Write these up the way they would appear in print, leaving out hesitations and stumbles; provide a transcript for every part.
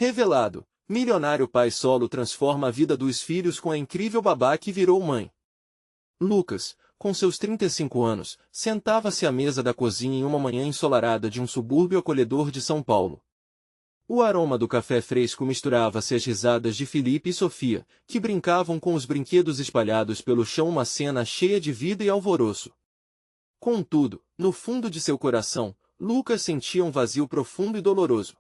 Revelado, milionário pai solo transforma a vida dos filhos com a incrível babá que virou mãe. Lucas, com seus 35 anos, sentava-se à mesa da cozinha em uma manhã ensolarada de um subúrbio acolhedor de São Paulo. O aroma do café fresco misturava-se às risadas de Felipe e Sofia, que brincavam com os brinquedos espalhados pelo chão, uma cena cheia de vida e alvoroço. Contudo, no fundo de seu coração, Lucas sentia um vazio profundo e doloroso.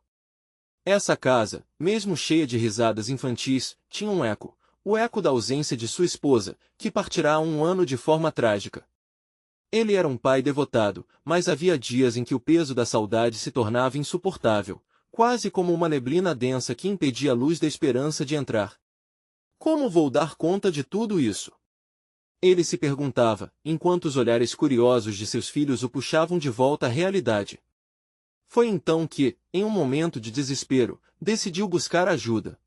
Essa casa, mesmo cheia de risadas infantis, tinha um eco, o eco da ausência de sua esposa, que partirá há um ano de forma trágica. Ele era um pai devotado, mas havia dias em que o peso da saudade se tornava insuportável, quase como uma neblina densa que impedia a luz da esperança de entrar. Como vou dar conta de tudo isso? Ele se perguntava, enquanto os olhares curiosos de seus filhos o puxavam de volta à realidade. Foi então que, em um momento de desespero, decidiu buscar ajuda.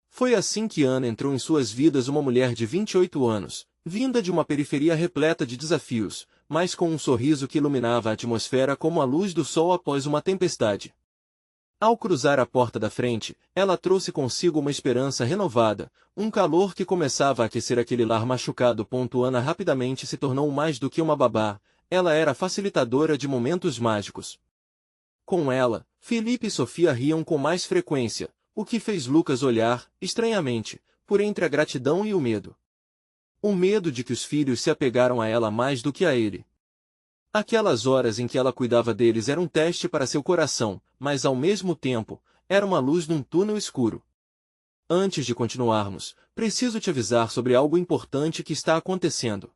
Foi assim que Ana entrou em suas vidas, uma mulher de 28 anos, vinda de uma periferia repleta de desafios, mas com um sorriso que iluminava a atmosfera como a luz do sol após uma tempestade. Ao cruzar a porta da frente, ela trouxe consigo uma esperança renovada, um calor que começava a aquecer aquele lar machucado. Ana rapidamente se tornou mais do que uma babá, ela era facilitadora de momentos mágicos. Com ela, Felipe e Sofia riam com mais frequência, o que fez Lucas olhar, estranhamente, por entre a gratidão e o medo. O medo de que os filhos se apegaram a ela mais do que a ele. Aquelas horas em que ela cuidava deles eram um teste para seu coração, mas ao mesmo tempo, era uma luz num túnel escuro. Antes de continuarmos, preciso te avisar sobre algo importante que está acontecendo.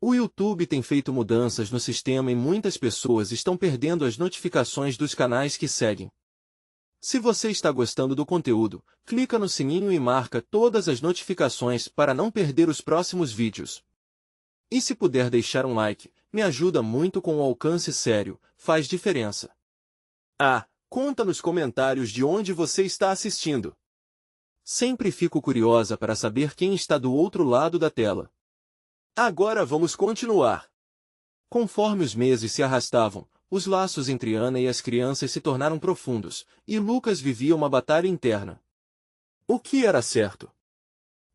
O YouTube tem feito mudanças no sistema e muitas pessoas estão perdendo as notificações dos canais que seguem. Se você está gostando do conteúdo, clica no sininho e marca todas as notificações para não perder os próximos vídeos. E se puder deixar um like, me ajuda muito com o alcance sério, faz diferença. Conta nos comentários de onde você está assistindo. Sempre fico curiosa para saber quem está do outro lado da tela. Agora vamos continuar. Conforme os meses se arrastavam, os laços entre Ana e as crianças se tornaram profundos, e Lucas vivia uma batalha interna. O que era certo?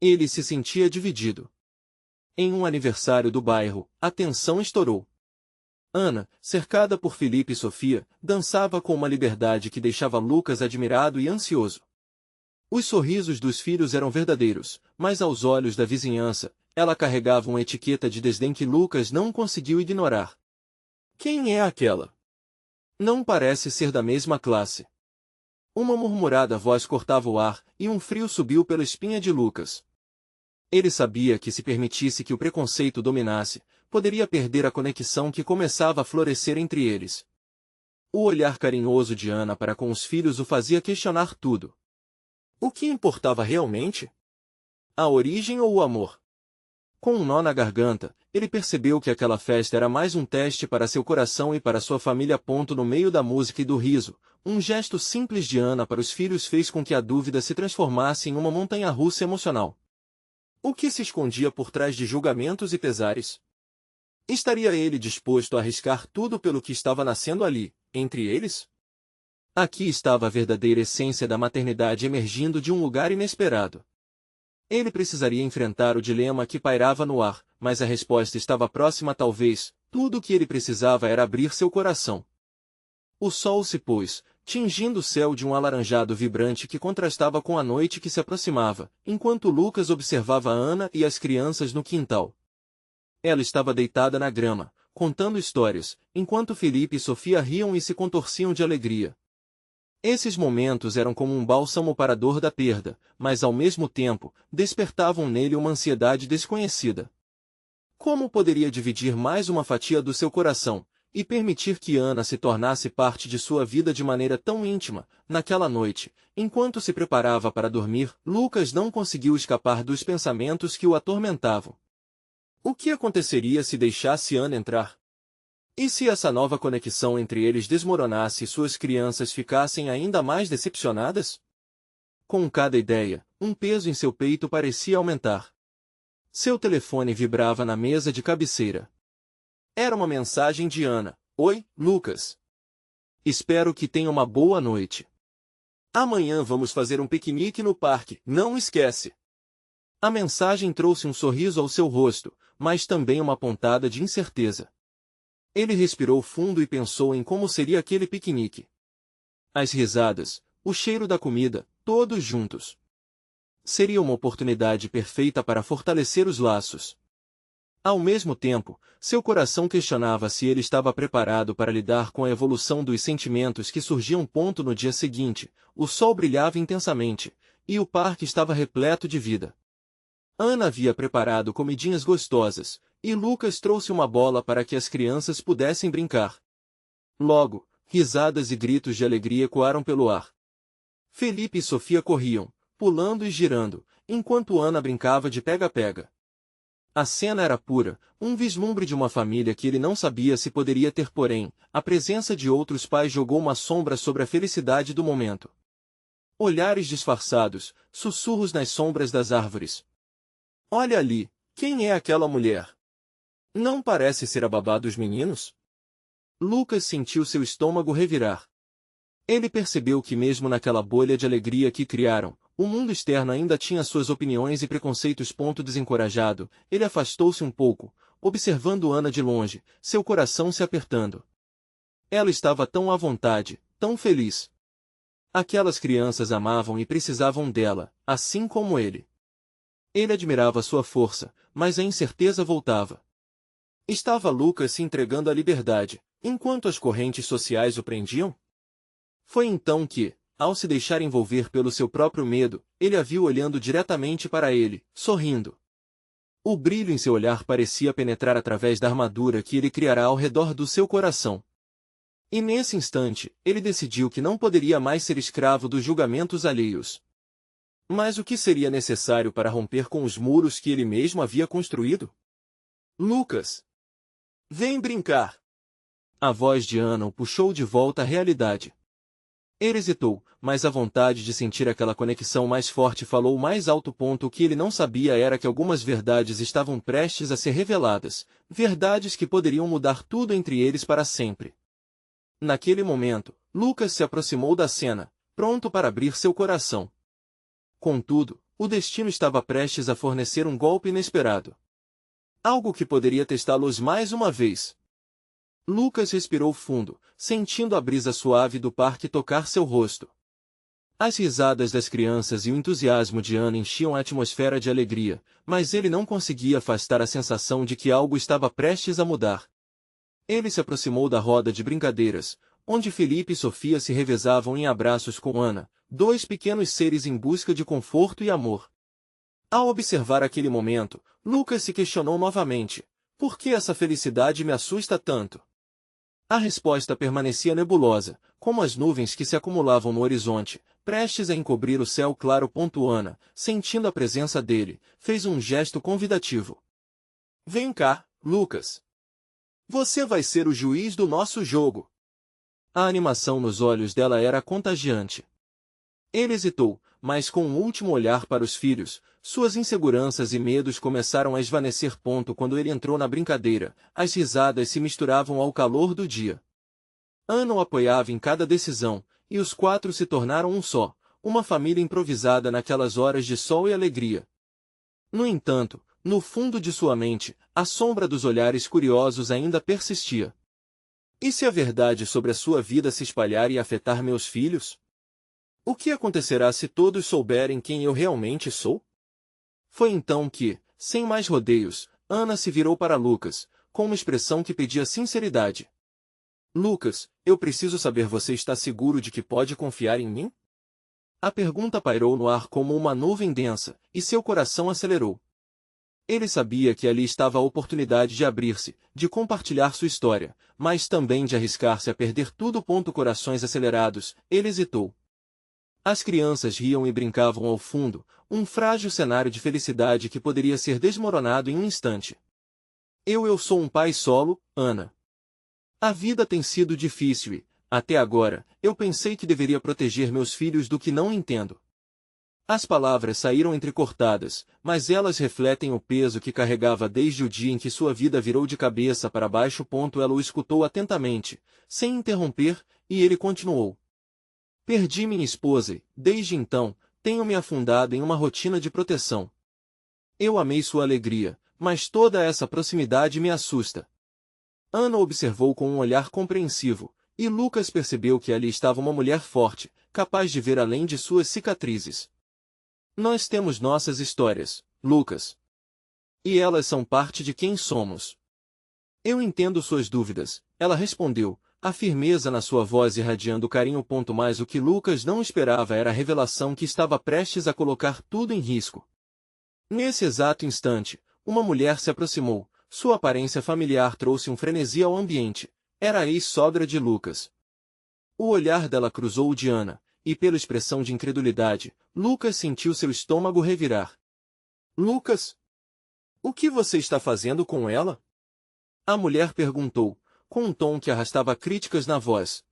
Ele se sentia dividido. Em um aniversário do bairro, a tensão estourou. Ana, cercada por Felipe e Sofia, dançava com uma liberdade que deixava Lucas admirado e ansioso. Os sorrisos dos filhos eram verdadeiros, mas aos olhos da vizinhança, ela carregava uma etiqueta de desdém que Lucas não conseguiu ignorar. Quem é aquela? Não parece ser da mesma classe. Uma murmurada voz cortava o ar, e um frio subiu pela espinha de Lucas. Ele sabia que se permitisse que o preconceito dominasse, poderia perder a conexão que começava a florescer entre eles. O olhar carinhoso de Ana para com os filhos o fazia questionar tudo. O que importava realmente? A origem ou o amor? Com um nó na garganta, ele percebeu que aquela festa era mais um teste para seu coração e para sua família. No meio da música e do riso, um gesto simples de Ana para os filhos fez com que a dúvida se transformasse em uma montanha-russa emocional. O que se escondia por trás de julgamentos e pesares? Estaria ele disposto a arriscar tudo pelo que estava nascendo ali, entre eles? Aqui estava a verdadeira essência da maternidade emergindo de um lugar inesperado. Ele precisaria enfrentar o dilema que pairava no ar, mas a resposta estava próxima. Talvez, tudo o que ele precisava era abrir seu coração. O sol se pôs, tingindo o céu de um alaranjado vibrante que contrastava com a noite que se aproximava, enquanto Lucas observava Ana e as crianças no quintal. Ela estava deitada na grama, contando histórias, enquanto Felipe e Sofia riam e se contorciam de alegria. Esses momentos eram como um bálsamo para a dor da perda, mas ao mesmo tempo, despertavam nele uma ansiedade desconhecida. Como poderia dividir mais uma fatia do seu coração, e permitir que Ana se tornasse parte de sua vida de maneira tão íntima? Naquela noite, enquanto se preparava para dormir, Lucas não conseguiu escapar dos pensamentos que o atormentavam. O que aconteceria se deixasse Ana entrar? E se essa nova conexão entre eles desmoronasse e suas crianças ficassem ainda mais decepcionadas? Com cada ideia, um peso em seu peito parecia aumentar. Seu telefone vibrava na mesa de cabeceira. Era uma mensagem de Ana. Oi, Lucas. Espero que tenha uma boa noite. Amanhã vamos fazer um piquenique no parque, não esquece. A mensagem trouxe um sorriso ao seu rosto, mas também uma pontada de incerteza. Ele respirou fundo e pensou em como seria aquele piquenique. As risadas, o cheiro da comida, todos juntos. Seria uma oportunidade perfeita para fortalecer os laços. Ao mesmo tempo, seu coração questionava se ele estava preparado para lidar com a evolução dos sentimentos que surgiam. No dia seguinte, o sol brilhava intensamente, e o parque estava repleto de vida. Ana havia preparado comidinhas gostosas, e Lucas trouxe uma bola para que as crianças pudessem brincar. Logo, risadas e gritos de alegria ecoaram pelo ar. Felipe e Sofia corriam, pulando e girando, enquanto Ana brincava de pega-pega. A cena era pura, um vislumbre de uma família que ele não sabia se poderia ter, porém, a presença de outros pais jogou uma sombra sobre a felicidade do momento. Olhares disfarçados, sussurros nas sombras das árvores. Olha ali, quem é aquela mulher? Não parece ser a babá dos meninos? Lucas sentiu seu estômago revirar. Ele percebeu que mesmo naquela bolha de alegria que criaram, o mundo externo ainda tinha suas opiniões e preconceitos. Desencorajado, ele afastou-se um pouco, observando Ana de longe, seu coração se apertando. Ela estava tão à vontade, tão feliz. Aquelas crianças amavam e precisavam dela, assim como ele. Ele admirava sua força, mas a incerteza voltava. Estava Lucas se entregando à liberdade, enquanto as correntes sociais o prendiam? Foi então que, ao se deixar envolver pelo seu próprio medo, ele a viu olhando diretamente para ele, sorrindo. O brilho em seu olhar parecia penetrar através da armadura que ele criara ao redor do seu coração. E nesse instante, ele decidiu que não poderia mais ser escravo dos julgamentos alheios. Mas o que seria necessário para romper com os muros que ele mesmo havia construído? Lucas! Vem brincar! A voz de Ana o puxou de volta à realidade. Ele hesitou, mas a vontade de sentir aquela conexão mais forte falou mais alto. O que ele não sabia era que algumas verdades estavam prestes a ser reveladas, verdades que poderiam mudar tudo entre eles para sempre. Naquele momento, Lucas se aproximou da cena, pronto para abrir seu coração. Contudo, o destino estava prestes a fornecer um golpe inesperado. Algo que poderia testá-los mais uma vez. Lucas respirou fundo, sentindo a brisa suave do parque tocar seu rosto. As risadas das crianças e o entusiasmo de Ana enchiam a atmosfera de alegria, mas ele não conseguia afastar a sensação de que algo estava prestes a mudar. Ele se aproximou da roda de brincadeiras, onde Felipe e Sofia se revezavam em abraços com Ana, dois pequenos seres em busca de conforto e amor. Ao observar aquele momento, Lucas se questionou novamente: por que essa felicidade me assusta tanto? A resposta permanecia nebulosa, como as nuvens que se acumulavam no horizonte, prestes a encobrir o céu claro. Ana, sentindo a presença dele, fez um gesto convidativo. Vem cá, Lucas. Você vai ser o juiz do nosso jogo. A animação nos olhos dela era contagiante. Ele hesitou, mas com um último olhar para os filhos, suas inseguranças e medos começaram a esvanecer. Quando ele entrou na brincadeira, as risadas se misturavam ao calor do dia. Ana o apoiava em cada decisão, e os quatro se tornaram um só, uma família improvisada naquelas horas de sol e alegria. No entanto, no fundo de sua mente, a sombra dos olhares curiosos ainda persistia. E se a verdade sobre a sua vida se espalhar e afetar meus filhos? O que acontecerá se todos souberem quem eu realmente sou? Foi então que, sem mais rodeios, Ana se virou para Lucas, com uma expressão que pedia sinceridade. Lucas, eu preciso saber, você está seguro de que pode confiar em mim? A pergunta pairou no ar como uma nuvem densa, e seu coração acelerou. Ele sabia que ali estava a oportunidade de abrir-se, de compartilhar sua história, mas também de arriscar-se a perder tudo. Corações acelerados, ele hesitou. As crianças riam e brincavam ao fundo, um frágil cenário de felicidade que poderia ser desmoronado em um instante. Eu sou um pai solo, Ana. A vida tem sido difícil e, até agora, eu pensei que deveria proteger meus filhos do que não entendo. As palavras saíram entrecortadas, mas elas refletem o peso que carregava desde o dia em que sua vida virou de cabeça para baixo. Ela o escutou atentamente, sem interromper, e ele continuou. Perdi minha esposa e, desde então, tenho me afundado em uma rotina de proteção. Eu amei sua alegria, mas toda essa proximidade me assusta. Ana observou com um olhar compreensivo, e Lucas percebeu que ali estava uma mulher forte, capaz de ver além de suas cicatrizes. Nós temos nossas histórias, Lucas. E elas são parte de quem somos. Eu entendo suas dúvidas, ela respondeu, a firmeza na sua voz irradiando carinho. Mas o que Lucas não esperava era a revelação que estava prestes a colocar tudo em risco. Nesse exato instante, uma mulher se aproximou, sua aparência familiar trouxe um frenesi ao ambiente, era a ex-sogra de Lucas. O olhar dela cruzou o de Ana, e pela expressão de incredulidade, Lucas sentiu seu estômago revirar. Lucas? O que você está fazendo com ela? A mulher perguntou, com um tom que arrastava críticas na voz.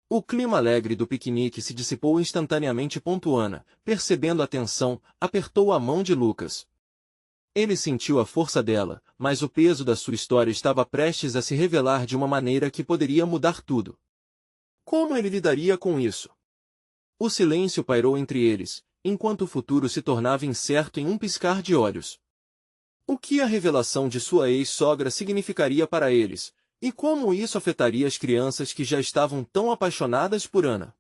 O clima alegre do piquenique se dissipou instantaneamente. Ana, percebendo a tensão, apertou a mão de Lucas. Ele sentiu a força dela, mas o peso da sua história estava prestes a se revelar de uma maneira que poderia mudar tudo. Como ele lidaria com isso? O silêncio pairou entre eles, enquanto o futuro se tornava incerto em um piscar de olhos. O que a revelação de sua ex-sogra significaria para eles, e como isso afetaria as crianças que já estavam tão apaixonadas por Ana?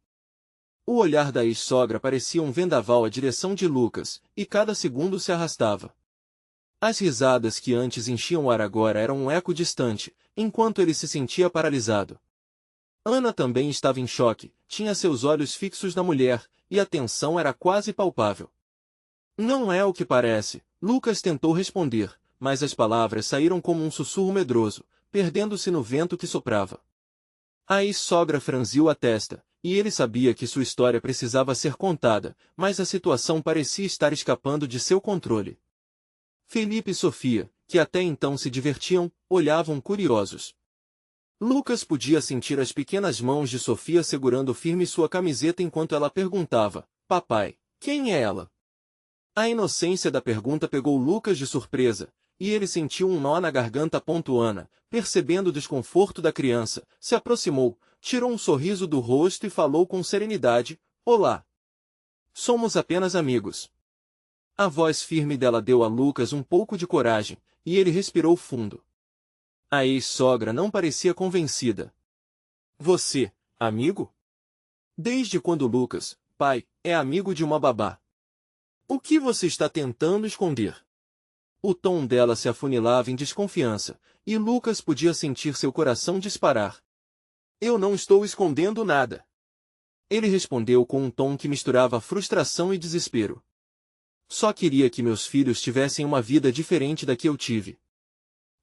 O olhar da ex-sogra parecia um vendaval à direção de Lucas, e cada segundo se arrastava. As risadas que antes enchiam o ar agora eram um eco distante, enquanto ele se sentia paralisado. Ana também estava em choque, tinha seus olhos fixos na mulher, e a tensão era quase palpável. Não é o que parece, Lucas tentou responder, mas as palavras saíram como um sussurro medroso, perdendo-se no vento que soprava. A ex-sogra franziu a testa, e ele sabia que sua história precisava ser contada, mas a situação parecia estar escapando de seu controle. Felipe e Sofia, que até então se divertiam, olhavam curiosos. Lucas podia sentir as pequenas mãos de Sofia segurando firme sua camiseta enquanto ela perguntava, papai, quem é ela? A inocência da pergunta pegou Lucas de surpresa, e ele sentiu um nó na garganta. Ana, percebendo o desconforto da criança, se aproximou, tirou um sorriso do rosto e falou com serenidade, olá. Somos apenas amigos. A voz firme dela deu a Lucas um pouco de coragem, e ele respirou fundo. A ex-sogra não parecia convencida. Você, amigo? Desde quando Lucas, pai, é amigo de uma babá? O que você está tentando esconder? O tom dela se afunilava em desconfiança, e Lucas podia sentir seu coração disparar. Eu não estou escondendo nada. Ele respondeu com um tom que misturava frustração e desespero. Só queria que meus filhos tivessem uma vida diferente da que eu tive.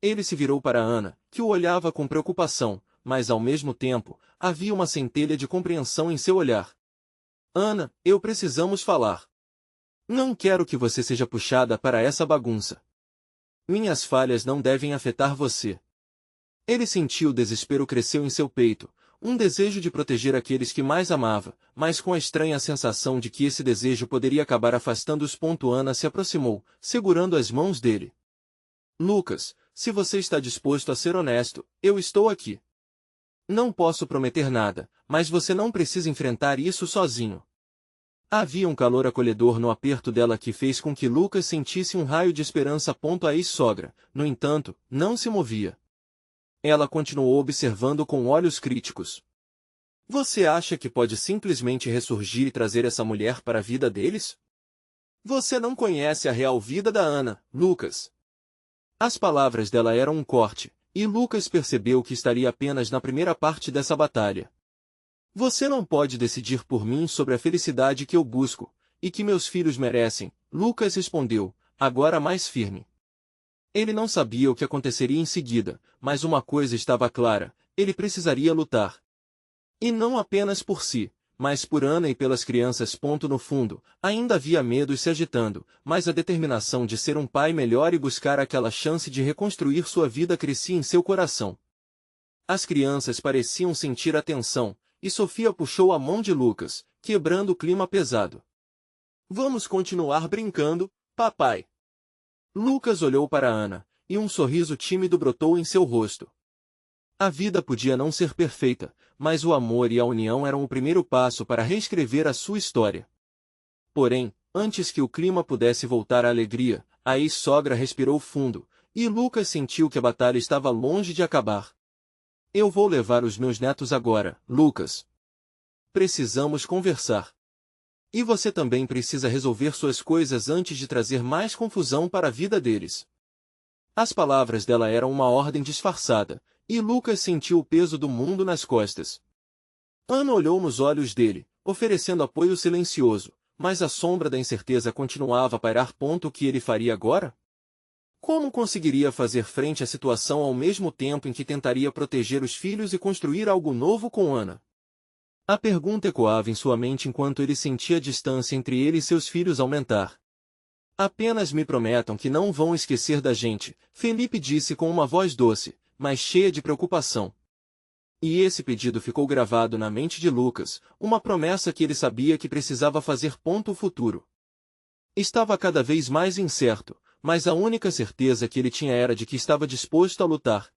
Ele se virou para Ana, que o olhava com preocupação, mas ao mesmo tempo, havia uma centelha de compreensão em seu olhar. Ana, eu precisamos falar. Não quero que você seja puxada para essa bagunça. Minhas falhas não devem afetar você. Ele sentiu o desespero cresceu em seu peito, um desejo de proteger aqueles que mais amava, mas com a estranha sensação de que esse desejo poderia acabar afastando-os. Ana se aproximou, segurando as mãos dele. Lucas, se você está disposto a ser honesto, eu estou aqui. Não posso prometer nada, mas você não precisa enfrentar isso sozinho. Havia um calor acolhedor no aperto dela que fez com que Lucas sentisse um raio de esperança. A ex-sogra, no entanto, não se movia. Ela continuou observando com olhos críticos. Você acha que pode simplesmente ressurgir e trazer essa mulher para a vida deles? Você não conhece a real vida da Ana, Lucas. As palavras dela eram um corte, e Lucas percebeu que estaria apenas na primeira parte dessa batalha. Você não pode decidir por mim sobre a felicidade que eu busco, e que meus filhos merecem, Lucas respondeu, agora mais firme. Ele não sabia o que aconteceria em seguida, mas uma coisa estava clara, ele precisaria lutar. E não apenas por si, mas por Ana e pelas crianças. No fundo, ainda havia medos se agitando, mas a determinação de ser um pai melhor e buscar aquela chance de reconstruir sua vida crescia em seu coração. As crianças pareciam sentir a tensão, e Sofia puxou a mão de Lucas, quebrando o clima pesado. Vamos continuar brincando, papai. Lucas olhou para Ana, e um sorriso tímido brotou em seu rosto. A vida podia não ser perfeita, mas o amor e a união eram o primeiro passo para reescrever a sua história. Porém, antes que o clima pudesse voltar à alegria, a ex-sogra respirou fundo, e Lucas sentiu que a batalha estava longe de acabar. Eu vou levar os meus netos agora, Lucas. Precisamos conversar. E você também precisa resolver suas coisas antes de trazer mais confusão para a vida deles. As palavras dela eram uma ordem disfarçada, e Lucas sentiu o peso do mundo nas costas. Ana olhou nos olhos dele, oferecendo apoio silencioso, mas a sombra da incerteza continuava a pairar. O que ele faria agora? Como conseguiria fazer frente à situação ao mesmo tempo em que tentaria proteger os filhos e construir algo novo com Ana? A pergunta ecoava em sua mente enquanto ele sentia a distância entre ele e seus filhos aumentar. Apenas me prometam que não vão esquecer da gente, Felipe disse com uma voz doce, mas cheia de preocupação. E esse pedido ficou gravado na mente de Lucas, uma promessa que ele sabia que precisava fazer. O futuro estava cada vez mais incerto, mas a única certeza que ele tinha era de que estava disposto a lutar.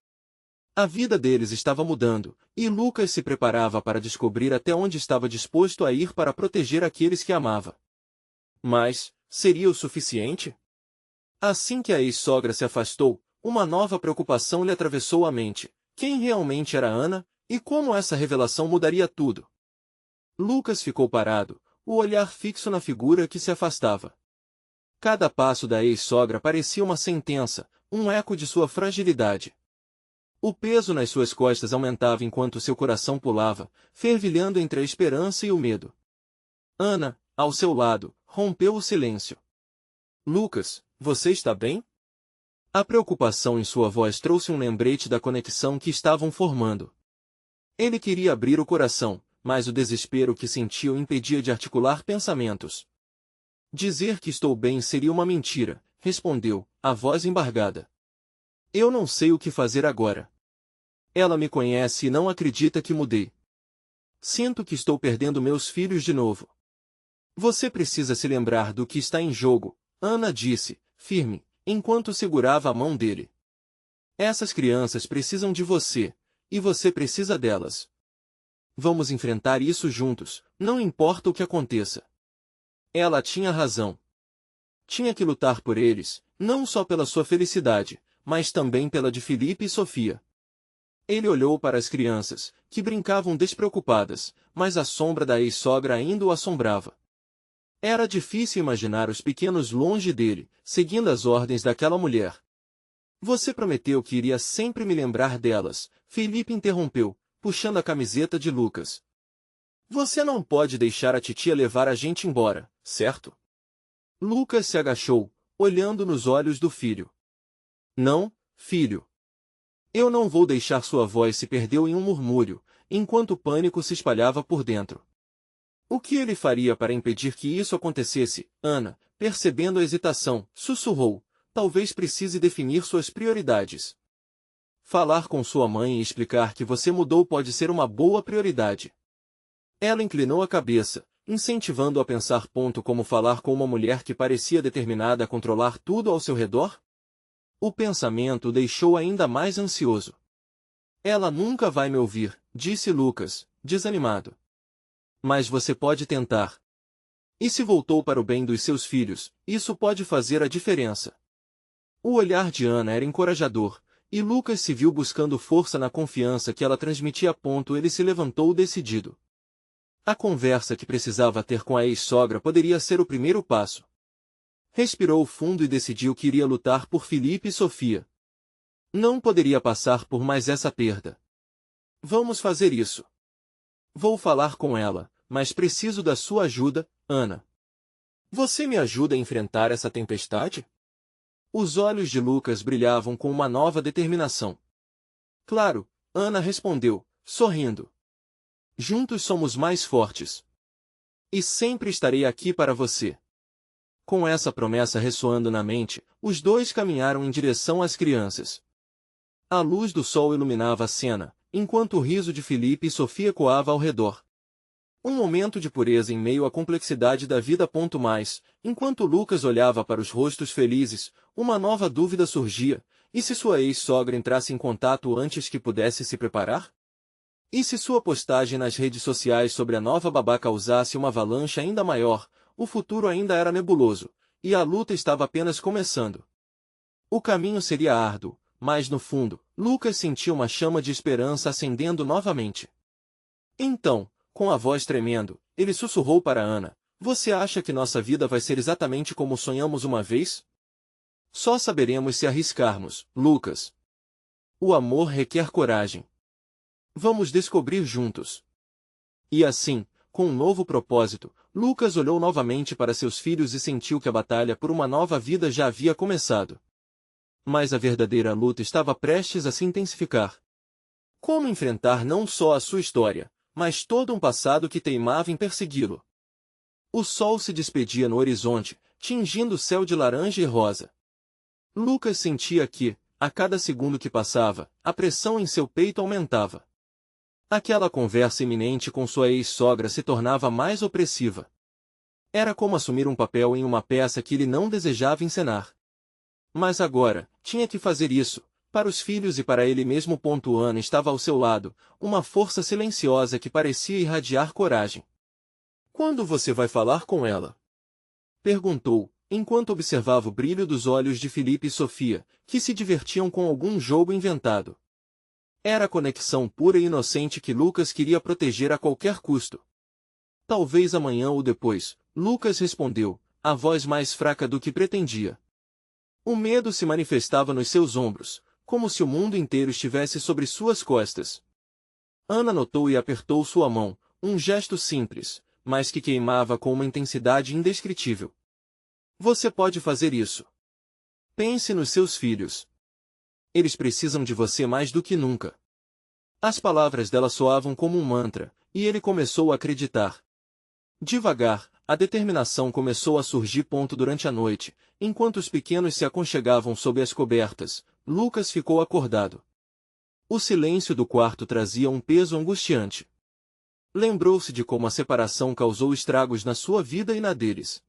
A vida deles estava mudando, e Lucas se preparava para descobrir até onde estava disposto a ir para proteger aqueles que amava. Mas, seria o suficiente? Assim que a ex-sogra se afastou, uma nova preocupação lhe atravessou a mente. Quem realmente era Ana, e como essa revelação mudaria tudo? Lucas ficou parado, o olhar fixo na figura que se afastava. Cada passo da ex-sogra parecia uma sentença, um eco de sua fragilidade. O peso nas suas costas aumentava enquanto seu coração pulava, fervilhando entre a esperança e o medo. Ana, ao seu lado, rompeu o silêncio. Lucas, você está bem? A preocupação em sua voz trouxe um lembrete da conexão que estavam formando. Ele queria abrir o coração, mas o desespero que sentia o impedia de articular pensamentos. Dizer que estou bem seria uma mentira, respondeu, a voz embargada. Eu não sei o que fazer agora. Ela me conhece e não acredita que mudei. Sinto que estou perdendo meus filhos de novo. Você precisa se lembrar do que está em jogo, Ana disse, firme, enquanto segurava a mão dele. Essas crianças precisam de você, e você precisa delas. Vamos enfrentar isso juntos, não importa o que aconteça. Ela tinha razão. Tinha que lutar por eles, não só pela sua felicidade, mas também pela de Felipe e Sofia. Ele olhou para as crianças, que brincavam despreocupadas, mas a sombra da ex-sogra ainda o assombrava. Era difícil imaginar os pequenos longe dele, seguindo as ordens daquela mulher. Você prometeu que iria sempre me lembrar delas, Felipe interrompeu, puxando a camiseta de Lucas. Você não pode deixar a titia levar a gente embora, certo? Lucas se agachou, olhando nos olhos do filho. Não, filho. Eu não vou deixar. Sua voz se perdeu em um murmúrio, enquanto o pânico se espalhava por dentro. O que ele faria para impedir que isso acontecesse? Ana, percebendo a hesitação, sussurrou, talvez precise definir suas prioridades. Falar com sua mãe e explicar que você mudou pode ser uma boa prioridade. Ela inclinou a cabeça, incentivando-o a pensar. Como falar com uma mulher que parecia determinada a controlar tudo ao seu redor? O pensamento o deixou ainda mais ansioso. Ela nunca vai me ouvir, disse Lucas, desanimado. Mas você pode tentar. E se voltou para o bem dos seus filhos, isso pode fazer a diferença. O olhar de Ana era encorajador, e Lucas se viu buscando força na confiança que ela transmitia. Ele se levantou decidido. A conversa que precisava ter com a ex-sogra poderia ser o primeiro passo. Respirou fundo e decidiu que iria lutar por Felipe e Sofia. Não poderia passar por mais essa perda. Vamos fazer isso. Vou falar com ela, mas preciso da sua ajuda, Ana. Você me ajuda a enfrentar essa tempestade? Os olhos de Lucas brilhavam com uma nova determinação. Claro, Ana respondeu, sorrindo. Juntos somos mais fortes. E sempre estarei aqui para você. Com essa promessa ressoando na mente, os dois caminharam em direção às crianças. A luz do sol iluminava a cena, enquanto o riso de Felipe e Sofia ecoava ao redor. Um momento de pureza em meio à complexidade da vida. Enquanto Lucas olhava para os rostos felizes, uma nova dúvida surgia, E se sua ex-sogra entrasse em contato antes que pudesse se preparar? E se sua postagem nas redes sociais sobre a nova babá causasse uma avalanche ainda maior? O futuro ainda era nebuloso, e a luta estava apenas começando. O caminho seria árduo, mas no fundo, Lucas sentiu uma chama de esperança acendendo novamente. Então, com a voz tremendo, ele sussurrou para Ana: "Você acha que nossa vida vai ser exatamente como sonhamos uma vez? Só saberemos se arriscarmos, Lucas. O amor requer coragem. Vamos descobrir juntos." E assim, com um novo propósito, Lucas olhou novamente para seus filhos e sentiu que a batalha por uma nova vida já havia começado. Mas a verdadeira luta estava prestes a se intensificar. Como enfrentar não só a sua história, mas todo um passado que teimava em persegui-lo? O sol se despedia no horizonte, tingindo o céu de laranja e rosa. Lucas sentia que, a cada segundo que passava, a pressão em seu peito aumentava. Aquela conversa iminente com sua ex-sogra se tornava mais opressiva. Era como assumir um papel em uma peça que ele não desejava encenar. Mas agora, tinha que fazer isso, para os filhos e para ele mesmo. Ana estava ao seu lado, uma força silenciosa que parecia irradiar coragem. "Quando você vai falar com ela?" perguntou, enquanto observava o brilho dos olhos de Felipe e Sofia, que se divertiam com algum jogo inventado. Era a conexão pura e inocente que Lucas queria proteger a qualquer custo. "Talvez amanhã ou depois", Lucas respondeu, a voz mais fraca do que pretendia. O medo se manifestava nos seus ombros, como se o mundo inteiro estivesse sobre suas costas. Ana notou e apertou sua mão, um gesto simples, mas que queimava com uma intensidade indescritível. "Você pode fazer isso. Pense nos seus filhos. Eles precisam de você mais do que nunca." As palavras dela soavam como um mantra, e ele começou a acreditar. Devagar, a determinação começou a surgir. Durante a noite, enquanto os pequenos se aconchegavam sob as cobertas, Lucas ficou acordado. O silêncio do quarto trazia um peso angustiante. Lembrou-se de como a separação causou estragos na sua vida e na deles.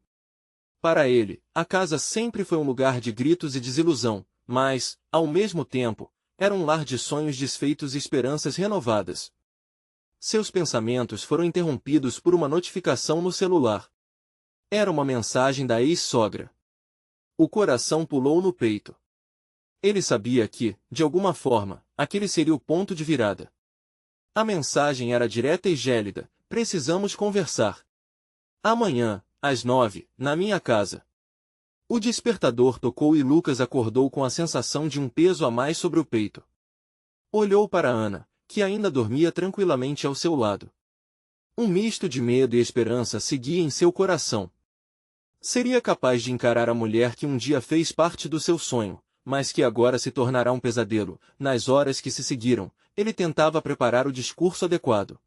Para ele, a casa sempre foi um lugar de gritos e desilusão, mas, ao mesmo tempo, era um lar de sonhos desfeitos e esperanças renovadas. Seus pensamentos foram interrompidos por uma notificação no celular. Era uma mensagem da ex-sogra. O coração pulou no peito. Ele sabia que, de alguma forma, aquele seria o ponto de virada. A mensagem era direta e gélida: "Precisamos conversar. Amanhã, às 9, na minha casa." O despertador tocou e Lucas acordou com a sensação de um peso a mais sobre o peito. Olhou para Ana, que ainda dormia tranquilamente ao seu lado. Um misto de medo e esperança seguia em seu coração. Seria capaz de encarar a mulher que um dia fez parte do seu sonho, mas que agora se tornará um pesadelo. Nas horas que se seguiram, ele tentava preparar o discurso adequado.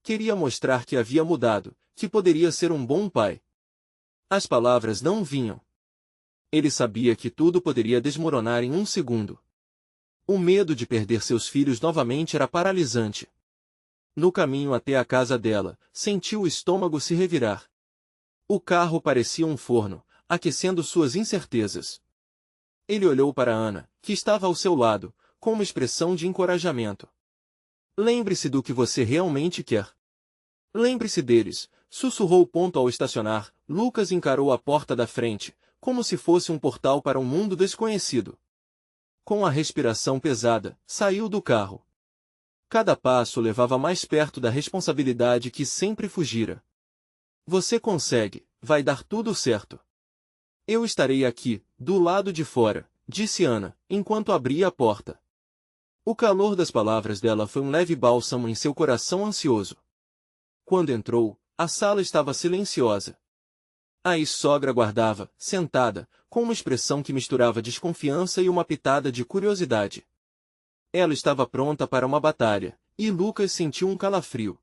Queria mostrar que havia mudado, que poderia ser um bom pai. As palavras não vinham. Ele sabia que tudo poderia desmoronar em um segundo. O medo de perder seus filhos novamente era paralisante. No caminho até a casa dela, sentiu o estômago se revirar. O carro parecia um forno, aquecendo suas incertezas. Ele olhou para Ana, que estava ao seu lado, com uma expressão de encorajamento. "Lembre-se do que você realmente quer. Lembre-se deles", sussurrou. Ao estacionar, Lucas encarou a porta da frente, como se fosse um portal para um mundo desconhecido. Com a respiração pesada, saiu do carro. Cada passo levava mais perto da responsabilidade que sempre fugira. "Você consegue, vai dar tudo certo. Eu estarei aqui, do lado de fora", disse Ana, enquanto abria a porta. O calor das palavras dela foi um leve bálsamo em seu coração ansioso. Quando entrou, a sala estava silenciosa. A ex-sogra aguardava, sentada, com uma expressão que misturava desconfiança e uma pitada de curiosidade. Ela estava pronta para uma batalha, e Lucas sentiu um calafrio.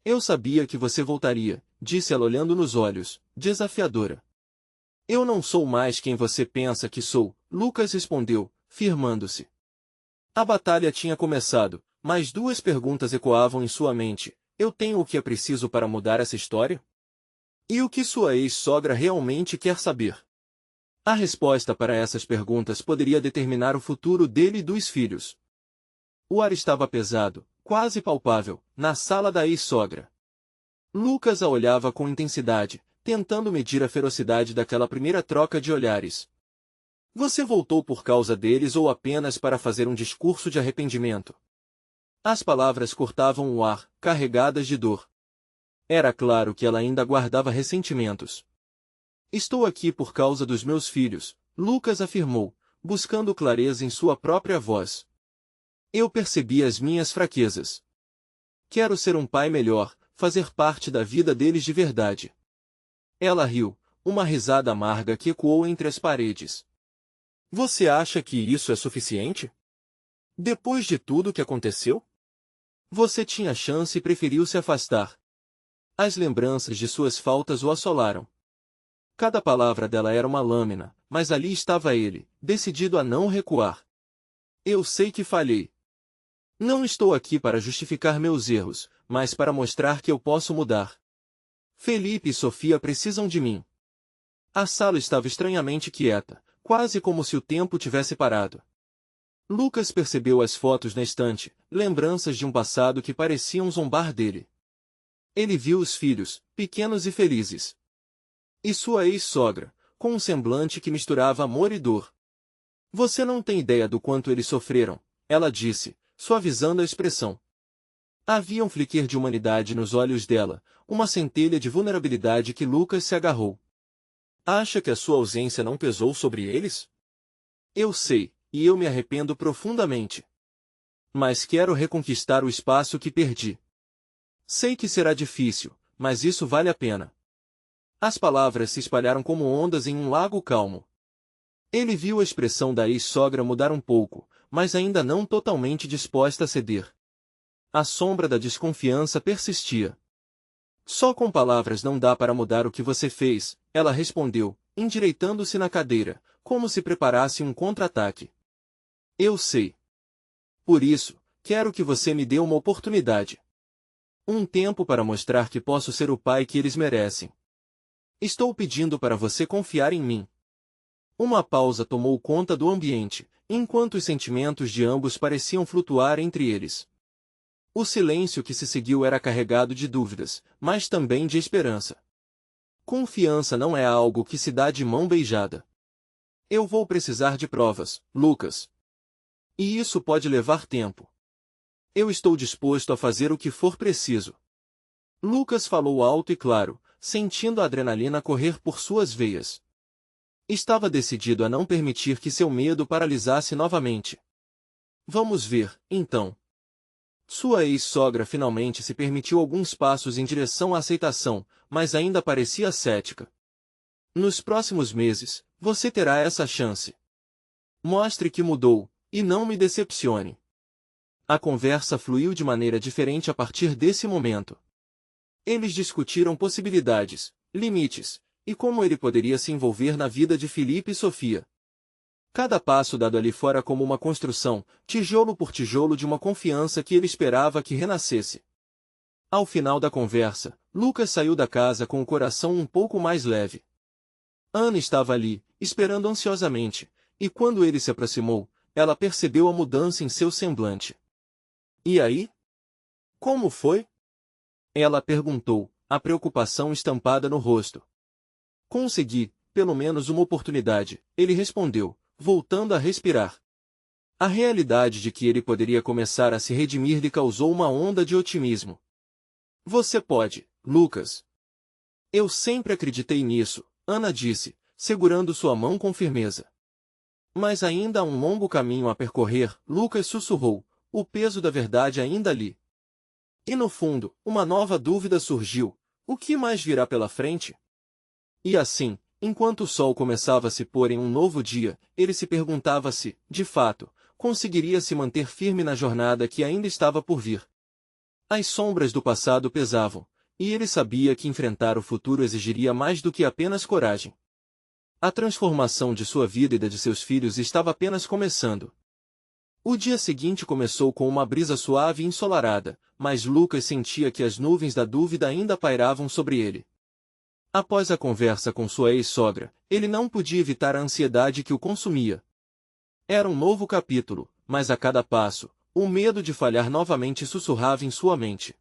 "Eu sabia que você voltaria", disse ela olhando nos olhos, desafiadora. "Eu não sou mais quem você pensa que sou", Lucas respondeu, firmando-se. A batalha tinha começado, mas duas perguntas ecoavam em sua mente: "Eu tenho o que é preciso para mudar essa história? E o que sua ex-sogra realmente quer saber?" A resposta para essas perguntas poderia determinar o futuro dele e dos filhos. O ar estava pesado, quase palpável, na sala da ex-sogra. Lucas a olhava com intensidade, tentando medir a ferocidade daquela primeira troca de olhares. Você voltou por causa deles ou apenas para fazer um discurso de arrependimento? As palavras cortavam o ar, carregadas de dor. Era claro que ela ainda guardava ressentimentos. Estou aqui por causa dos meus filhos, Lucas afirmou, buscando clareza em sua própria voz. Eu percebi as minhas fraquezas. Quero ser um pai melhor, fazer parte da vida deles de verdade. Ela riu, uma risada amarga que ecoou entre as paredes. Você acha que isso é suficiente? Depois de tudo que aconteceu? Você tinha chance e preferiu se afastar. As lembranças de suas faltas o assolaram. Cada palavra dela era uma lâmina, mas ali estava ele, decidido a não recuar. Eu sei que falhei. Não estou aqui para justificar meus erros, mas para mostrar que eu posso mudar. Felipe e Sofia precisam de mim. A sala estava estranhamente quieta, quase como se o tempo tivesse parado. Lucas percebeu as fotos na estante, lembranças de um passado que pareciam zombar dele. Ele viu os filhos, pequenos e felizes. E sua ex-sogra, com um semblante que misturava amor e dor. Você não tem ideia do quanto eles sofreram, ela disse, suavizando a expressão. Havia um flicker de humanidade nos olhos dela, uma centelha de vulnerabilidade que Lucas se agarrou. Acha que a sua ausência não pesou sobre eles? Eu sei, e eu me arrependo profundamente. Mas quero reconquistar o espaço que perdi. Sei que será difícil, mas isso vale a pena. As palavras se espalharam como ondas em um lago calmo. Ele viu a expressão da ex-sogra mudar um pouco, mas ainda não totalmente disposta a ceder. A sombra da desconfiança persistia. Só com palavras não dá para mudar o que você fez, ela respondeu, endireitando-se na cadeira, como se preparasse um contra-ataque. Eu sei. Por isso, quero que você me dê uma oportunidade. Um tempo para mostrar que posso ser o pai que eles merecem. Estou pedindo para você confiar em mim. Uma pausa tomou conta do ambiente, enquanto os sentimentos de ambos pareciam flutuar entre eles. O silêncio que se seguiu era carregado de dúvidas, mas também de esperança. Confiança não é algo que se dá de mão beijada. Eu vou precisar de provas, Lucas. E isso pode levar tempo. Eu estou disposto a fazer o que for preciso. Lucas falou alto e claro, sentindo a adrenalina correr por suas veias. Estava decidido a não permitir que seu medo paralisasse novamente. Vamos ver, então. Sua ex-sogra finalmente se permitiu alguns passos em direção à aceitação, mas ainda parecia cética. Nos próximos meses, você terá essa chance. Mostre que mudou, e não me decepcione. A conversa fluiu de maneira diferente a partir desse momento. Eles discutiram possibilidades, limites, e como ele poderia se envolver na vida de Felipe e Sofia. Cada passo dado ali fora como uma construção, tijolo por tijolo de uma confiança que ele esperava que renascesse. Ao final da conversa, Lucas saiu da casa com o coração um pouco mais leve. Ana estava ali, esperando ansiosamente, e quando ele se aproximou, ela percebeu a mudança em seu semblante. E aí? Como foi? Ela perguntou, a preocupação estampada no rosto. Consegui, pelo menos uma oportunidade, ele respondeu, voltando a respirar. A realidade de que ele poderia começar a se redimir lhe causou uma onda de otimismo. Você pode, Lucas. Eu sempre acreditei nisso, Ana disse, segurando sua mão com firmeza. Mas ainda há um longo caminho a percorrer, Lucas sussurrou, o peso da verdade ainda ali. E no fundo, uma nova dúvida surgiu, o que mais virá pela frente? E assim, enquanto o sol começava a se pôr em um novo dia, ele se perguntava se, de fato, conseguiria se manter firme na jornada que ainda estava por vir. As sombras do passado pesavam, e ele sabia que enfrentar o futuro exigiria mais do que apenas coragem. A transformação de sua vida e da de seus filhos estava apenas começando. O dia seguinte começou com uma brisa suave e ensolarada, mas Lucas sentia que as nuvens da dúvida ainda pairavam sobre ele. Após a conversa com sua ex-sogra, Ele não podia evitar a ansiedade que o consumia. Era um novo capítulo, mas a cada passo, o medo de falhar novamente sussurrava em sua mente.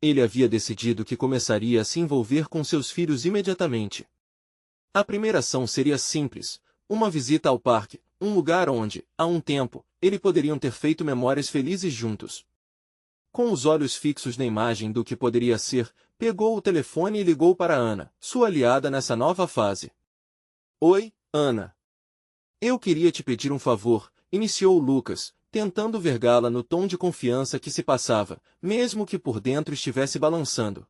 Ele havia decidido que começaria a se envolver com seus filhos imediatamente. A primeira ação seria simples, uma visita ao parque, um lugar onde, há um tempo, eles poderiam ter feito memórias felizes juntos. Com os olhos fixos na imagem do que poderia ser, pegou o telefone e ligou para Ana, sua aliada nessa nova fase. Oi, Ana. Eu queria te pedir um favor, iniciou Lucas, tentando vergá-la no tom de confiança que se passava, mesmo que por dentro estivesse balançando.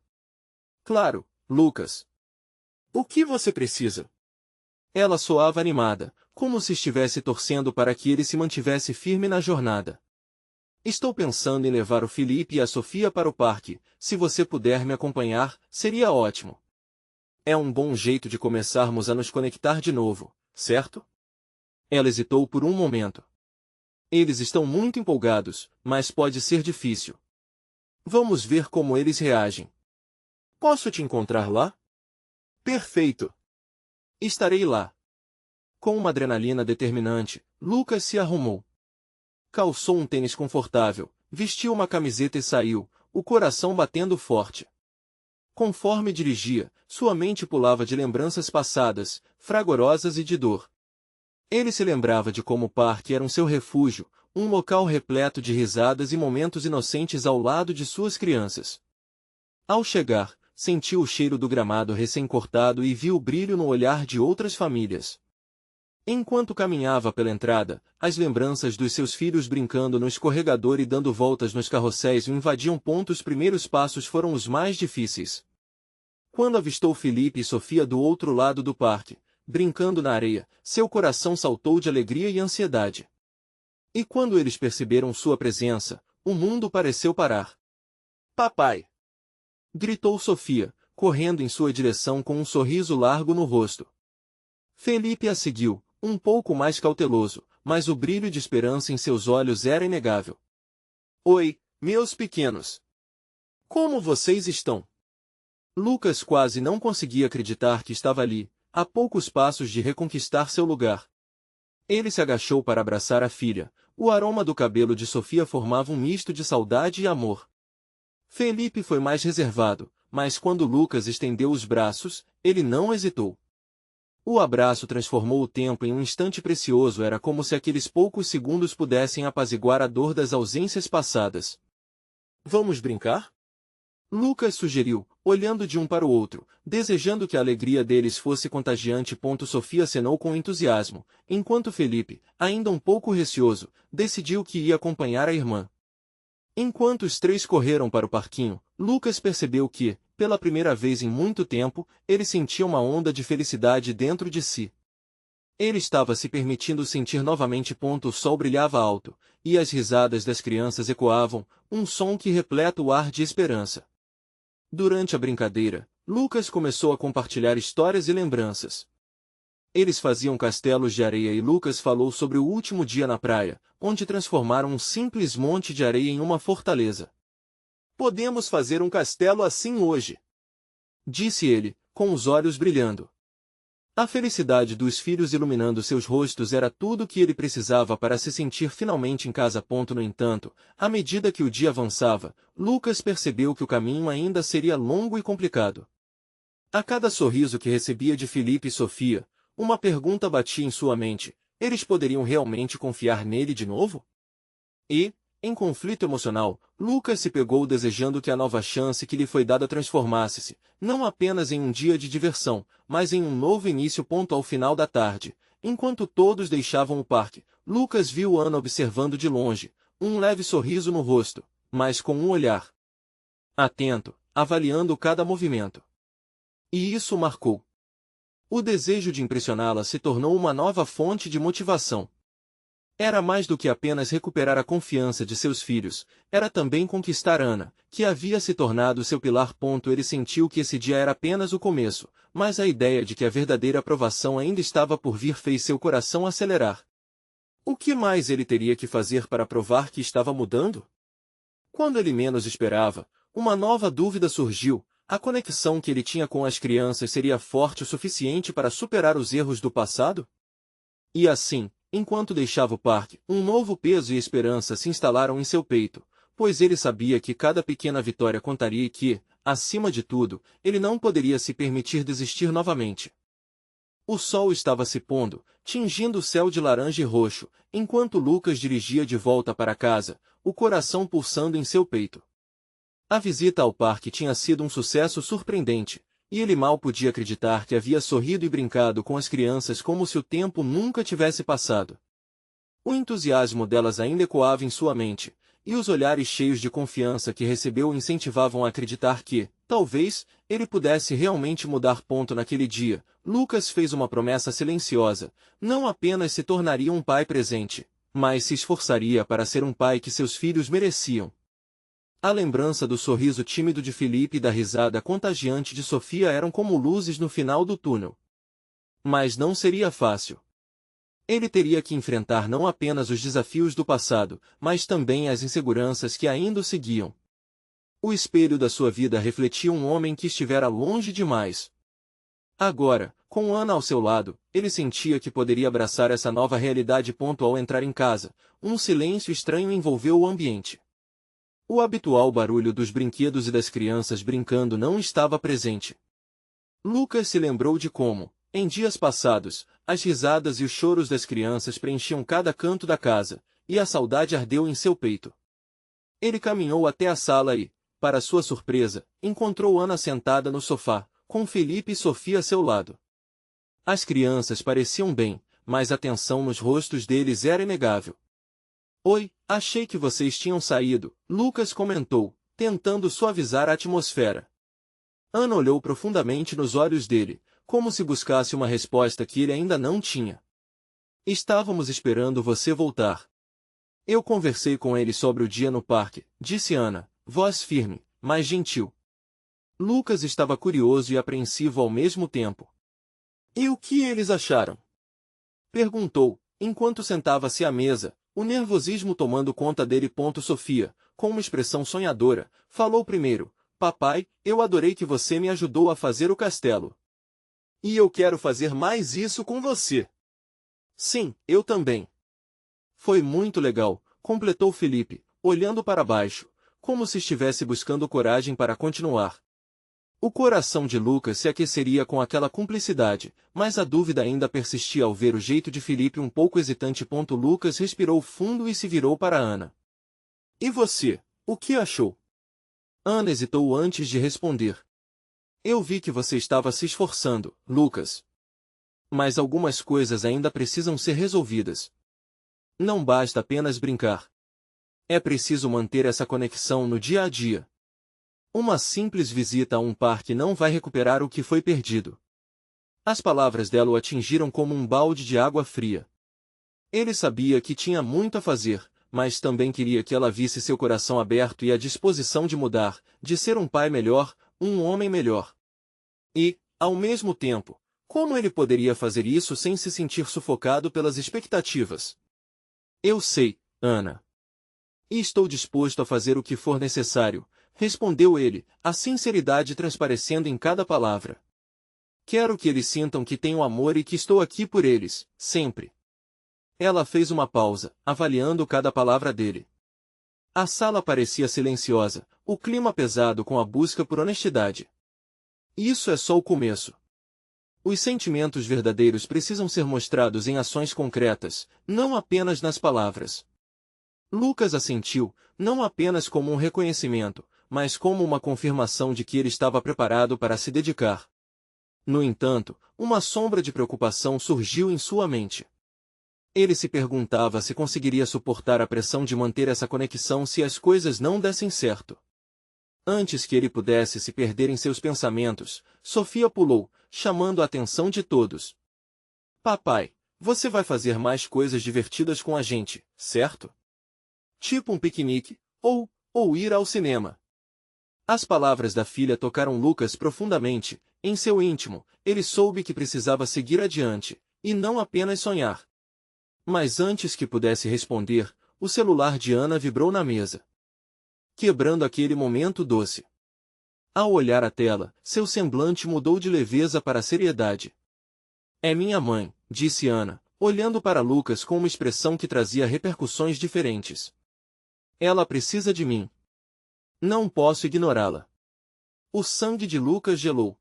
Claro, Lucas. O que você precisa? Ela soava animada, como se estivesse torcendo para que ele se mantivesse firme na jornada. Estou pensando em levar o Felipe e a Sofia para o parque, se você puder me acompanhar, seria ótimo. É um bom jeito de começarmos a nos conectar de novo, certo? Ela hesitou por um momento. Eles estão muito empolgados, mas pode ser difícil. Vamos ver como eles reagem. Posso te encontrar lá? Perfeito. Estarei lá. Com uma adrenalina determinante, Lucas se arrumou. Calçou um tênis confortável, vestiu uma camiseta e saiu, o coração batendo forte. Conforme dirigia, sua mente pulava de lembranças passadas, fragorosas e de dor. Ele se lembrava de como o parque era um seu refúgio, um local repleto de risadas e momentos inocentes ao lado de suas crianças. Ao chegar, sentiu o cheiro do gramado recém-cortado e viu o brilho no olhar de outras famílias. Enquanto caminhava pela entrada, as lembranças dos seus filhos brincando no escorregador e dando voltas nos carrosséis o invadiam. Os primeiros passos foram os mais difíceis. Quando avistou Felipe e Sofia do outro lado do parque, brincando na areia, seu coração saltou de alegria e ansiedade. E quando eles perceberam sua presença, o mundo pareceu parar. Papai! Gritou Sofia, correndo em sua direção com um sorriso largo no rosto. Felipe a seguiu, um pouco mais cauteloso, mas o brilho de esperança em seus olhos era inegável. Oi, meus pequenos! Como vocês estão? Lucas quase não conseguia acreditar que estava ali, a poucos passos de reconquistar seu lugar. Ele se agachou para abraçar a filha, o aroma do cabelo de Sofia formava um misto de saudade e amor. Felipe foi mais reservado, mas quando Lucas estendeu os braços, ele não hesitou. O abraço transformou o tempo em um instante precioso, era como se aqueles poucos segundos pudessem apaziguar a dor das ausências passadas. Vamos brincar? Lucas sugeriu, olhando de um para o outro, desejando que a alegria deles fosse contagiante. Sofia acenou com entusiasmo, enquanto Felipe, ainda um pouco receoso, decidiu que ia acompanhar a irmã. Enquanto os três correram para o parquinho, Lucas percebeu que, pela primeira vez em muito tempo, ele sentia uma onda de felicidade dentro de si. Ele estava se permitindo sentir novamente. O sol brilhava alto, e as risadas das crianças ecoavam, um som que repleta o ar de esperança. Durante a brincadeira, Lucas começou a compartilhar histórias e lembranças. Eles faziam castelos de areia e Lucas falou sobre o último dia na praia, onde transformaram um simples monte de areia em uma fortaleza. Podemos fazer um castelo assim hoje, disse ele, com os olhos brilhando. A felicidade dos filhos iluminando seus rostos era tudo o que ele precisava para se sentir finalmente em casa. No entanto, à medida que o dia avançava, Lucas percebeu que o caminho ainda seria longo e complicado. A cada sorriso que recebia de Felipe e Sofia, uma pergunta batia em sua mente: eles poderiam realmente confiar nele de novo? E, em conflito emocional, Lucas se pegou desejando que a nova chance que lhe foi dada transformasse-se, não apenas em um dia de diversão, mas em um novo início. Ao final da tarde, enquanto todos deixavam o parque, Lucas viu Ana observando de longe, um leve sorriso no rosto, mas com um olhar atento, avaliando cada movimento. E isso o marcou. O desejo de impressioná-la se tornou uma nova fonte de motivação. Era mais do que apenas recuperar a confiança de seus filhos, era também conquistar Ana, que havia se tornado seu pilar. Ele sentiu que esse dia era apenas o começo, mas a ideia de que a verdadeira aprovação ainda estava por vir fez seu coração acelerar. O que mais ele teria que fazer para provar que estava mudando? Quando ele menos esperava, uma nova dúvida surgiu: A conexão que ele tinha com as crianças seria forte o suficiente para superar os erros do passado? E assim, enquanto deixava o parque, um novo peso e esperança se instalaram em seu peito, pois ele sabia que cada pequena vitória contaria e que, acima de tudo, ele não poderia se permitir desistir novamente. O sol estava se pondo, tingindo o céu de laranja e roxo, enquanto Lucas dirigia de volta para casa, o coração pulsando em seu peito. A visita ao parque tinha sido um sucesso surpreendente, e ele mal podia acreditar que havia sorrido e brincado com as crianças como se o tempo nunca tivesse passado. O entusiasmo delas ainda ecoava em sua mente, e os olhares cheios de confiança que recebeu o incentivavam a acreditar que, talvez, ele pudesse realmente mudar. Naquele dia, Lucas fez uma promessa silenciosa: não apenas se tornaria um pai presente, mas se esforçaria para ser um pai que seus filhos mereciam. A lembrança do sorriso tímido de Felipe e da risada contagiante de Sofia eram como luzes no final do túnel. Mas não seria fácil. Ele teria que enfrentar não apenas os desafios do passado, mas também as inseguranças que ainda o seguiam. O espelho da sua vida refletia um homem que estivera longe demais. Agora, com Ana ao seu lado, ele sentia que poderia abraçar essa nova realidade. Ao entrar em casa, um silêncio estranho envolveu o ambiente. O habitual barulho dos brinquedos e das crianças brincando não estava presente. Lucas se lembrou de como, em dias passados, as risadas e os choros das crianças preenchiam cada canto da casa, e a saudade ardeu em seu peito. Ele caminhou até a sala e, para sua surpresa, encontrou Ana sentada no sofá, com Felipe e Sofia a seu lado. As crianças pareciam bem, mas a tensão nos rostos deles era inegável. Oi, achei que vocês tinham saído, Lucas comentou, tentando suavizar a atmosfera. Ana olhou profundamente nos olhos dele, como se buscasse uma resposta que ele ainda não tinha. Estávamos esperando você voltar. Eu conversei com ele sobre o dia no parque, disse Ana, voz firme, mas gentil. Lucas estava curioso e apreensivo ao mesmo tempo. E o que eles acharam? Perguntou, enquanto sentava-se à mesa, o nervosismo tomando conta dele. Sofia, com uma expressão sonhadora, falou primeiro: Papai, eu adorei que você me ajudou a fazer o castelo. E eu quero fazer mais isso com você. Sim, eu também. Foi muito legal, completou Felipe, olhando para baixo, como se estivesse buscando coragem para continuar. O coração de Lucas se aqueceria com aquela cumplicidade, mas a dúvida ainda persistia ao ver o jeito de Felipe um pouco hesitante. Lucas respirou fundo e se virou para Ana. E você, o que achou? Ana hesitou antes de responder. Eu vi que você estava se esforçando, Lucas. Mas algumas coisas ainda precisam ser resolvidas. Não basta apenas brincar. É preciso manter essa conexão no dia a dia. Uma simples visita a um parque não vai recuperar o que foi perdido. As palavras dela o atingiram como um balde de água fria. Ele sabia que tinha muito a fazer, mas também queria que ela visse seu coração aberto e a disposição de mudar, de ser um pai melhor, um homem melhor. E, ao mesmo tempo, como ele poderia fazer isso sem se sentir sufocado pelas expectativas? Eu sei, Ana. E estou disposto a fazer o que for necessário, respondeu ele, a sinceridade transparecendo em cada palavra. Quero que eles sintam que tenho amor e que estou aqui por eles, sempre. Ela fez uma pausa, avaliando cada palavra dele. A sala parecia silenciosa, o clima pesado com a busca por honestidade. Isso é só o começo. Os sentimentos verdadeiros precisam ser mostrados em ações concretas, não apenas nas palavras. Lucas assentiu, não apenas como um reconhecimento, mas como uma confirmação de que ele estava preparado para se dedicar. No entanto, uma sombra de preocupação surgiu em sua mente. Ele se perguntava se conseguiria suportar a pressão de manter essa conexão se as coisas não dessem certo. Antes que ele pudesse se perder em seus pensamentos, Sofia pulou, chamando a atenção de todos. Papai, você vai fazer mais coisas divertidas com a gente, certo? Tipo um piquenique, ou ir ao cinema. As palavras da filha tocaram Lucas profundamente, em seu íntimo, ele soube que precisava seguir adiante, e não apenas sonhar. Mas antes que pudesse responder, o celular de Ana vibrou na mesa, quebrando aquele momento doce. Ao olhar a tela, seu semblante mudou de leveza para seriedade. É minha mãe, disse Ana, olhando para Lucas com uma expressão que trazia repercussões diferentes. Ela precisa de mim. Não posso ignorá-la. O sangue de Lucas gelou.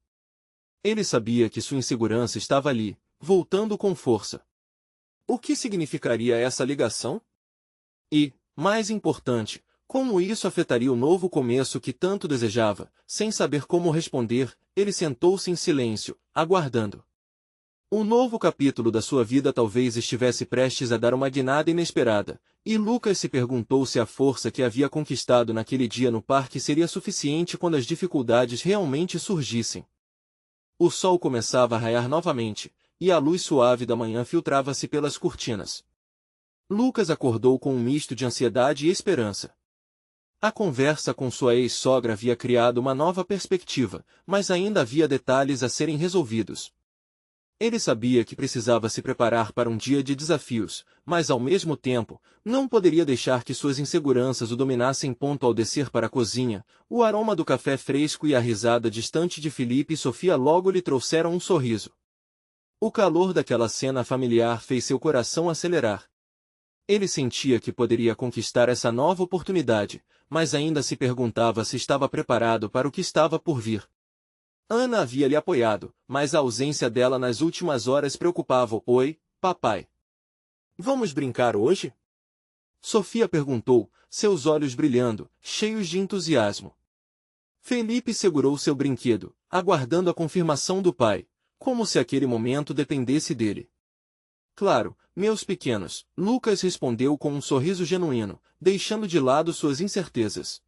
Ele sabia que sua insegurança estava ali, voltando com força. O que significaria essa ligação? E, mais importante, como isso afetaria o novo começo que tanto desejava? Sem saber como responder, ele sentou-se em silêncio, aguardando. Um novo capítulo da sua vida talvez estivesse prestes a dar uma guinada inesperada, e Lucas se perguntou se a força que havia conquistado naquele dia no parque seria suficiente quando as dificuldades realmente surgissem. O sol começava a raiar novamente, e a luz suave da manhã filtrava-se pelas cortinas. Lucas acordou com um misto de ansiedade e esperança. A conversa com sua ex-sogra havia criado uma nova perspectiva, mas ainda havia detalhes a serem resolvidos. Ele sabia que precisava se preparar para um dia de desafios, mas ao mesmo tempo, não poderia deixar que suas inseguranças o dominassem. Ao descer para a cozinha, o aroma do café fresco e a risada distante de Felipe e Sofia logo lhe trouxeram um sorriso. O calor daquela cena familiar fez seu coração acelerar. Ele sentia que poderia conquistar essa nova oportunidade, mas ainda se perguntava se estava preparado para o que estava por vir. Ana havia lhe apoiado, mas a ausência dela nas últimas horas preocupava-o. Oi, papai. Vamos brincar hoje? Sofia perguntou, seus olhos brilhando, cheios de entusiasmo. Felipe segurou seu brinquedo, aguardando a confirmação do pai, como se aquele momento dependesse dele. Claro, meus pequenos, Lucas respondeu com um sorriso genuíno, deixando de lado suas incertezas.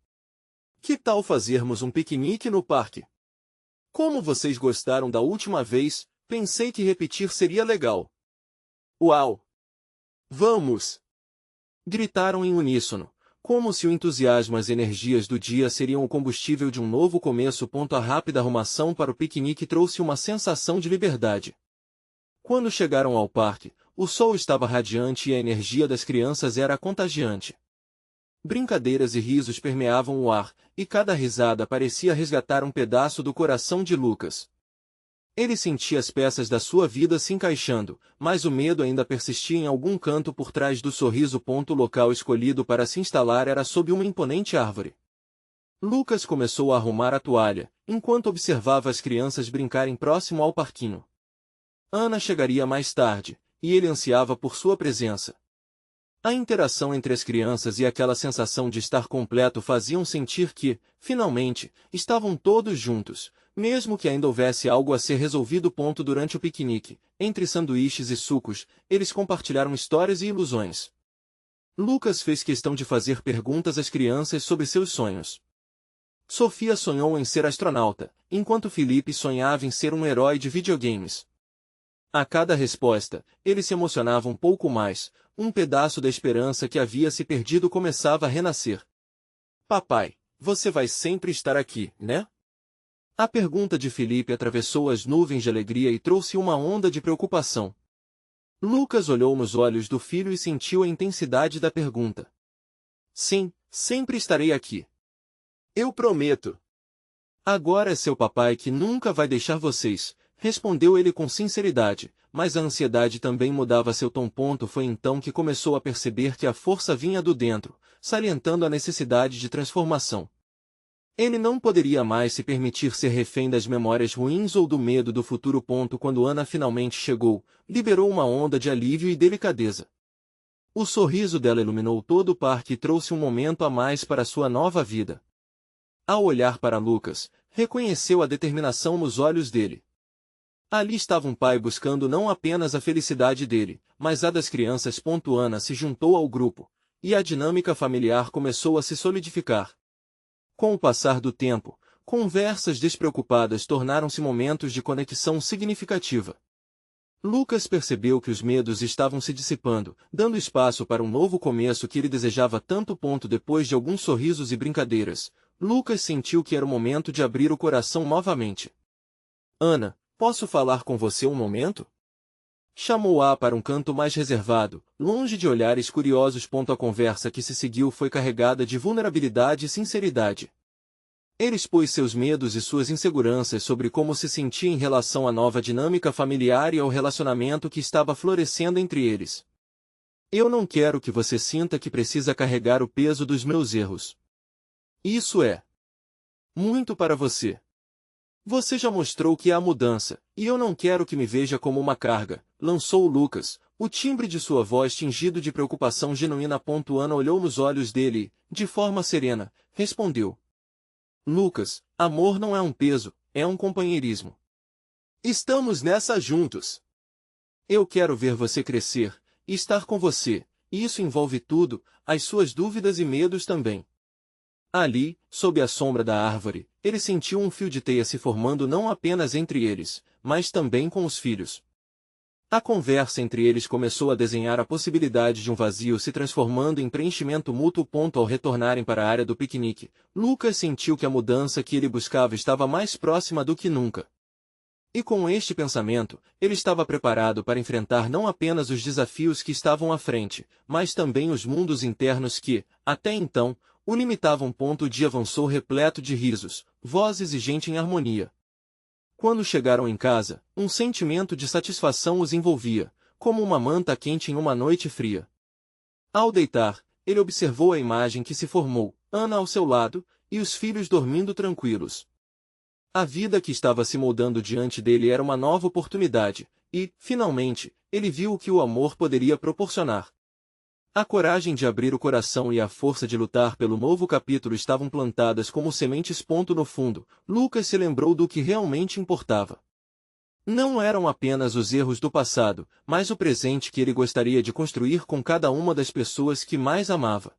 Que tal fazermos um piquenique no parque? Como vocês gostaram da última vez, pensei que repetir seria legal. Uau! Vamos! Gritaram em uníssono, como se o entusiasmo e as energias do dia seriam o combustível de um novo começo. A rápida arrumação para o piquenique trouxe uma sensação de liberdade. Quando chegaram ao parque, o sol estava radiante e a energia das crianças era contagiante. Brincadeiras e risos permeavam o ar, e cada risada parecia resgatar um pedaço do coração de Lucas. Ele sentia as peças da sua vida se encaixando, mas o medo ainda persistia em algum canto por trás do sorriso. O local escolhido para se instalar era sob uma imponente árvore. Lucas começou a arrumar a toalha, enquanto observava as crianças brincarem próximo ao parquinho. Ana chegaria mais tarde, e ele ansiava por sua presença. A interação entre as crianças e aquela sensação de estar completo faziam sentir que, finalmente, estavam todos juntos, mesmo que ainda houvesse algo a ser resolvido. Durante o piquenique, entre sanduíches e sucos, eles compartilharam histórias e ilusões. Lucas fez questão de fazer perguntas às crianças sobre seus sonhos. Sofia sonhou em ser astronauta, enquanto Felipe sonhava em ser um herói de videogames. A cada resposta, ele se emocionava um pouco mais, um pedaço da esperança que havia se perdido começava a renascer. Papai, você vai sempre estar aqui, né? A pergunta de Felipe atravessou as nuvens de alegria e trouxe uma onda de preocupação. Lucas olhou nos olhos do filho e sentiu a intensidade da pergunta. Sim, sempre estarei aqui. Eu prometo. Agora é seu papai que nunca vai deixar vocês, respondeu ele com sinceridade, mas a ansiedade também mudava seu tom. Foi então que começou a perceber que a força vinha do dentro, salientando a necessidade de transformação. Ele não poderia mais se permitir ser refém das memórias ruins ou do medo do futuro. Quando Ana finalmente chegou, liberou uma onda de alívio e delicadeza. O sorriso dela iluminou todo o parque e trouxe um momento a mais para sua nova vida. Ao olhar para Lucas, reconheceu a determinação nos olhos dele. Ali estava um pai buscando não apenas a felicidade dele, mas a das crianças. Ana se juntou ao grupo, e a dinâmica familiar começou a se solidificar. Com o passar do tempo, conversas despreocupadas tornaram-se momentos de conexão significativa. Lucas percebeu que os medos estavam se dissipando, dando espaço para um novo começo que ele desejava tanto. Depois de alguns sorrisos e brincadeiras, Lucas sentiu que era o momento de abrir o coração novamente. Ana, posso falar com você um momento? Chamou-a para um canto mais reservado, longe de olhares curiosos. A conversa que se seguiu foi carregada de vulnerabilidade e sinceridade. Ele expôs seus medos e suas inseguranças sobre como se sentia em relação à nova dinâmica familiar e ao relacionamento que estava florescendo entre eles. Eu não quero que você sinta que precisa carregar o peso dos meus erros. Isso é muito para você. Você já mostrou que há mudança, e eu não quero que me veja como uma carga, lançou Lucas, o timbre de sua voz tingido de preocupação genuína. Ana olhou nos olhos dele e, de forma serena, respondeu. Lucas, amor não é um peso, é um companheirismo. Estamos nessa juntos. Eu quero ver você crescer, e estar com você, e isso envolve tudo, as suas dúvidas e medos também. Ali, sob a sombra da árvore, ele sentiu um fio de teia se formando não apenas entre eles, mas também com os filhos. A conversa entre eles começou a desenhar a possibilidade de um vazio se transformando em preenchimento mútuo. Ao retornarem para a área do piquenique, Lucas sentiu que a mudança que ele buscava estava mais próxima do que nunca. E com este pensamento, ele estava preparado para enfrentar não apenas os desafios que estavam à frente, mas também os mundos internos que, até então, o limitavam. O dia avançou repleto de risos, vozes e gente em harmonia. Quando chegaram em casa, um sentimento de satisfação os envolvia, como uma manta quente em uma noite fria. Ao deitar, ele observou a imagem que se formou, Ana ao seu lado, e os filhos dormindo tranquilos. A vida que estava se moldando diante dele era uma nova oportunidade, e, finalmente, ele viu o que o amor poderia proporcionar. A coragem de abrir o coração e a força de lutar pelo novo capítulo estavam plantadas como sementes. No fundo, Lucas se lembrou do que realmente importava. Não eram apenas os erros do passado, mas o presente que ele gostaria de construir com cada uma das pessoas que mais amava.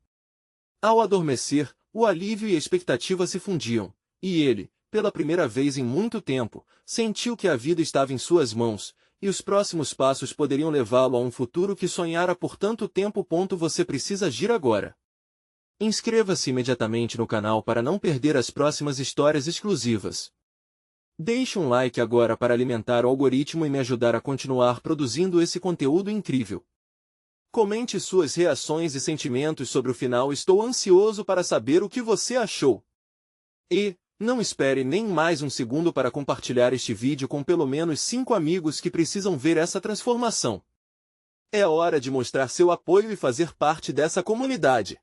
Ao adormecer, o alívio e a expectativa se fundiam, e ele, pela primeira vez em muito tempo, sentiu que a vida estava em suas mãos, e os próximos passos poderiam levá-lo a um futuro que sonhara por tanto tempo. Você precisa agir agora. Inscreva-se imediatamente no canal para não perder as próximas histórias exclusivas. Deixe um like agora para alimentar o algoritmo e me ajudar a continuar produzindo esse conteúdo incrível. Comente suas reações e sentimentos sobre o final. Estou ansioso para saber o que você achou. E não espere nem mais um segundo para compartilhar este vídeo com pelo menos 5 amigos que precisam ver essa transformação. É hora de mostrar seu apoio e fazer parte dessa comunidade.